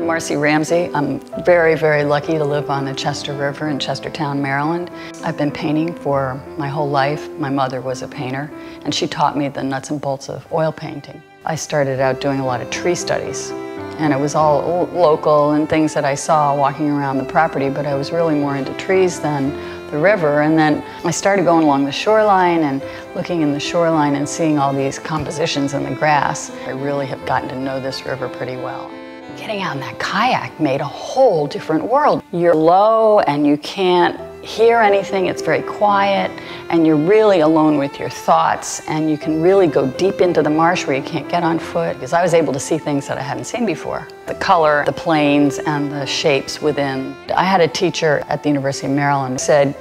I'm Marcy Ramsey. I'm very, very lucky to live on the Chester River in Chestertown, Maryland. I've been painting for my whole life. My mother was a painter, and she taught me the nuts and bolts of oil painting. I started out doing a lot of tree studies, and it was all local and things that I saw walking around the property, but I was really more into trees than the river. And then I started going along the shoreline and looking in the shoreline and seeing all these compositions in the grass. I really have gotten to know this river pretty well. Getting out in that kayak made a whole different world. You're low and you can't hear anything, it's very quiet, and you're really alone with your thoughts, and you can really go deep into the marsh where you can't get on foot, because I was able to see things that I hadn't seen before. The color, the planes, and the shapes within. I had a teacher at the University of Maryland who said,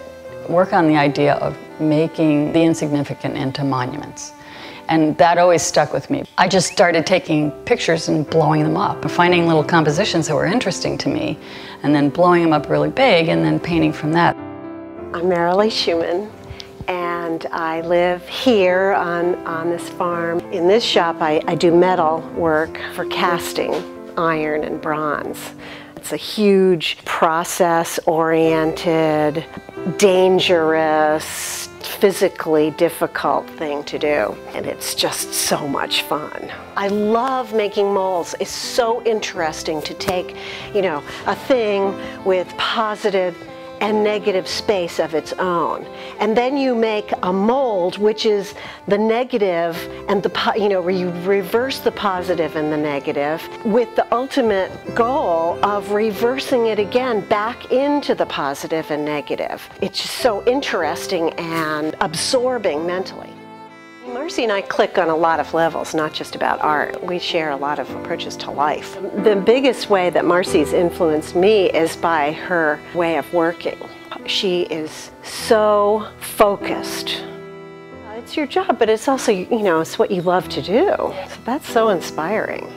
work on the idea of making the insignificant into monuments. And that always stuck with me. I just started taking pictures and blowing them up, finding little compositions that were interesting to me, and then blowing them up really big, and then painting from that. I'm Marilee Schulmann, and I live here on this farm. In this shop, I do metal work for casting, iron and bronze. It's a huge, process-oriented, dangerous, physically difficult thing to do, and it's just so much fun. I love making molds. It's so interesting to take, a thing with positive and negative space of its own, and then you make a mold which is the negative and where you reverse the positive and the negative with the ultimate goal of reversing it again back into the positive and negative. It's just so interesting and absorbing mentally. Marcy and I click on a lot of levels, not just about art. We share a lot of approaches to life. The biggest way that Marcy's influenced me is by her way of working. She is so focused. It's your job, but it's also, it's what you love to do. So that's so inspiring.